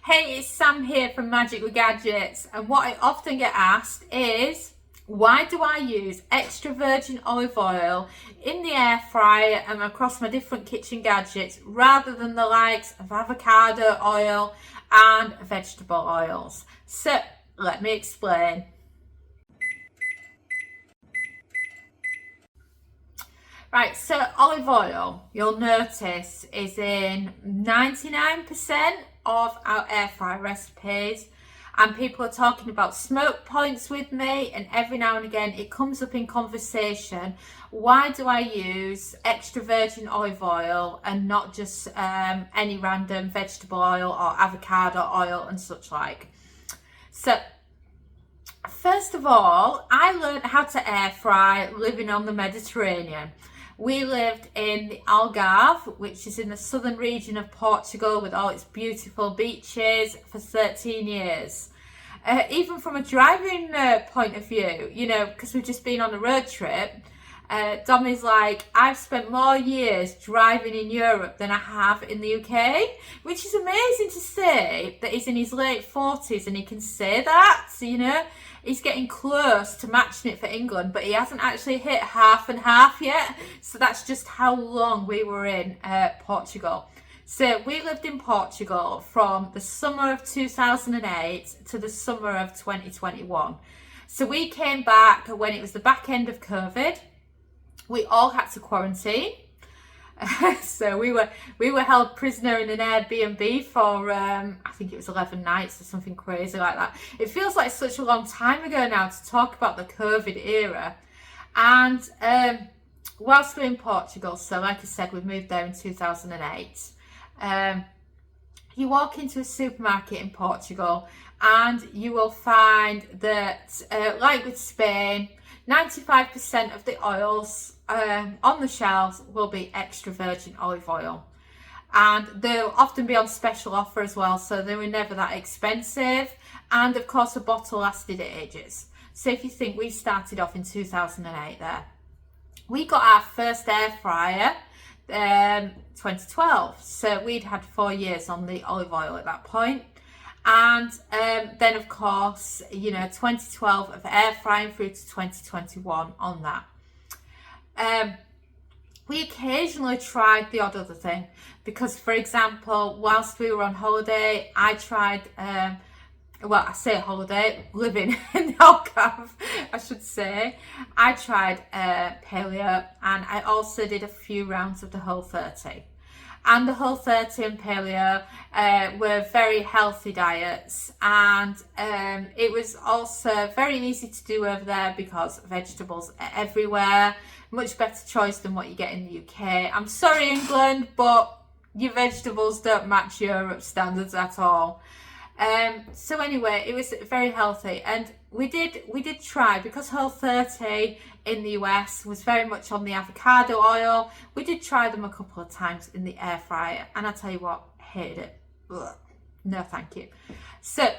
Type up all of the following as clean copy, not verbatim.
Hey, it's Sam here from Magic with Gadgets, and what I often get asked is, why do I use extra virgin olive oil in the air fryer and across my different kitchen gadgets rather than the likes of avocado oil and vegetable oils? So, let me explain. Right, so olive oil, you'll notice, is in 99% of our air fry recipes. And people are talking about smoke points with me, and every now and again it comes up in conversation. Why do I use extra virgin olive oil and not just any random vegetable oil or avocado oil and such like? So, first of all, I learned how to air fry living on the Mediterranean. We lived in the Algarve, which is in the southern region of Portugal with all its beautiful beaches, for 13 years. Even from a driving point of view, because we've just been on a road trip, Dom is like, I've spent more years driving in Europe than I have in the UK, which is amazing to say that he's in his late 40s and he can say that. So, he's getting close to matching it for England, but he hasn't actually hit half and half yet. So that's just how long we were in Portugal. So we lived in Portugal from the summer of 2008 to the summer of 2021. So we came back when it was the back end of COVID. We all had to quarantine. So we were held prisoner in an Airbnb for I think it was 11 nights or something crazy like that. It feels like such a long time ago now to talk about the COVID era. And whilst we're in Portugal, so like I said, we moved there in 2008. You walk into a supermarket in Portugal and you will find that, like with Spain, 95% of the oils on the shelves will be extra virgin olive oil, and they'll often be on special offer as well, so they were never that expensive, and of course a bottle lasted ages. So if you think, we started off in 2008 there. We got our first air fryer 2012, so we'd had 4 years on the olive oil at that point. And then, of course, 2012 of air frying through to 2021 on that. We occasionally tried the odd other thing because, for example, whilst we were on holiday, I tried, I say holiday, living in the Algarve, I should say. I tried paleo, and I also did a few rounds of the Whole30. And the Whole30 and paleo were very healthy diets, and it was also very easy to do over there because vegetables are everywhere. Much better choice than what you get in the UK. I'm sorry, England, but your vegetables don't match Europe standards at all. So anyway, it was very healthy, and we did try, because Whole30 in the US was very much on the avocado oil. We did try them a couple of times in the air fryer, and I tell you what, hated it. Ugh. No, thank you. So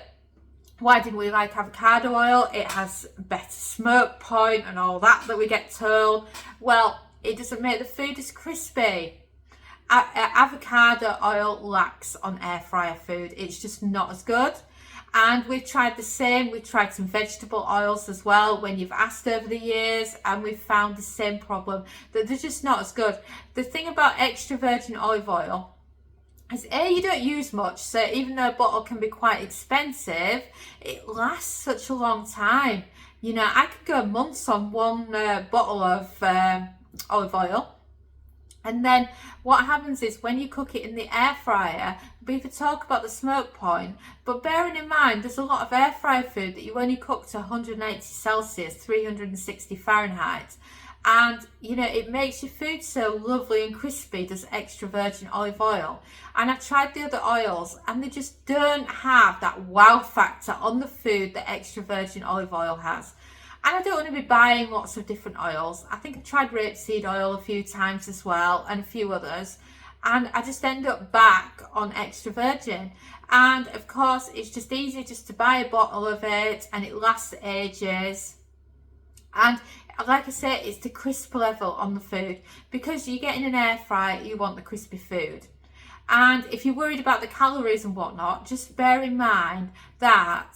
why didn't we like avocado oil? It has better smoke point and all that we get told. Well, it doesn't make the food as crispy. Avocado oil lacks on air fryer food. It's just not as good. And we've tried the same. We've tried some vegetable oils as well when you've asked over the years, and we've found the same problem, that they're just not as good. The thing about extra virgin olive oil is, you don't use much, so even though a bottle can be quite expensive, it lasts such a long time. I could go months on one bottle of olive oil. And then what happens is, when you cook it in the air fryer, we could talk about the smoke point, but bearing in mind there's a lot of air fryer food that you only cook to 180 Celsius, 360 Fahrenheit. And, it makes your food so lovely and crispy, does extra virgin olive oil. And I've tried the other oils, and they just don't have that wow factor on the food that extra virgin olive oil has. And I don't want to be buying lots of different oils. I think I've tried rapeseed oil a few times as well, and a few others. And I just end up back on extra virgin. And of course, it's just easy just to buy a bottle of it, and it lasts ages. And like I say, it's the crisp level on the food, because you get in an air fryer, you want the crispy food. And if you're worried about the calories and whatnot, just bear in mind that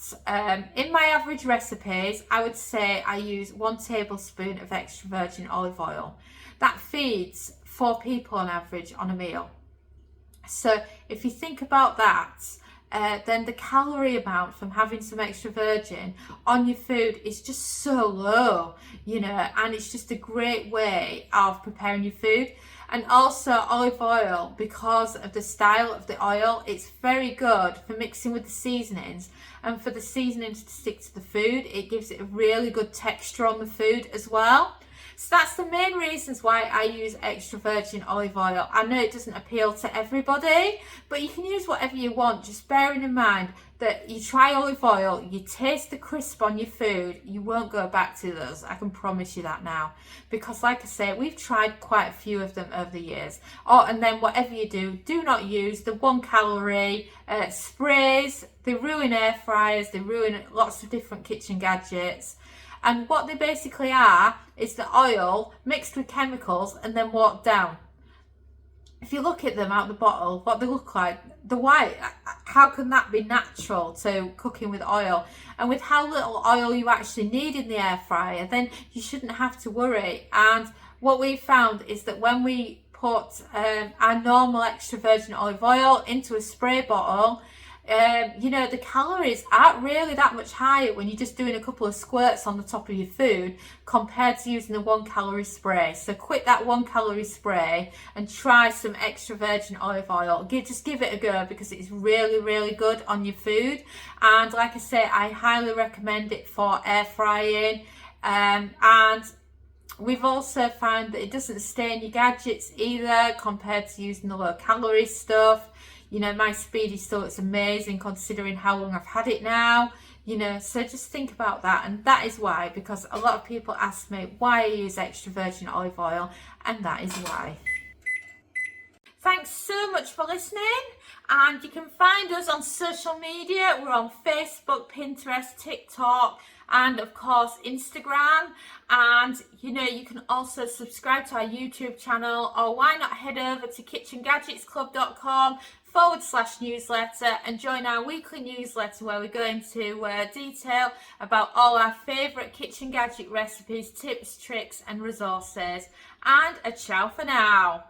in my average recipes, I would say I use 1 tablespoon of extra virgin olive oil. That feeds 4 people on average on a meal. So if you think about that, then the calorie amount from having some extra virgin on your food is just so low, you know, and it's just a great way of preparing your food. And also olive oil, because of the style of the oil, it's very good for mixing with the seasonings, and for the seasonings to stick to the food, it gives it a really good texture on the food as well. So that's the main reasons why I use extra virgin olive oil. I know it doesn't appeal to everybody, but you can use whatever you want. Just bearing in mind that you try olive oil, you taste the crisp on your food, you won't go back to those. I can promise you that now. Because like I say, we've tried quite a few of them over the years. Oh, and then whatever you do not use the 1 calorie sprays. They ruin air fryers, they ruin lots of different kitchen gadgets. And what they basically are is the oil mixed with chemicals and then watered down. If you look at them out the bottle, what they look like, the white, how can that be natural to cooking with oil? And with how little oil you actually need in the air fryer, then you shouldn't have to worry. And what we found is that when we put our normal extra virgin olive oil into a spray bottle, you know, the calories aren't really that much higher when you're just doing a couple of squirts on the top of your food compared to using the 1 calorie spray. So quit that 1 calorie spray and try some extra virgin olive oil. Just give it a go, because it's really, really good on your food. And like I say, I highly recommend it for air frying. And we've also found that it doesn't stain your gadgets either compared to using the low calorie stuff. You know, my speedy stuff, it's amazing considering how long I've had it now. You know, so just think about that. And that is why, because a lot of people ask me why I use extra virgin olive oil, and that is why. Thanks so much for listening, and you can find us on social media. We're on Facebook, Pinterest, TikTok, and of course Instagram. And you know, you can also subscribe to our YouTube channel, or why not head over to kitchengadgetsclub.com/newsletter and join our weekly newsletter, where we go into detail about all our favourite kitchen gadget recipes, tips, tricks and resources. And a ciao for now.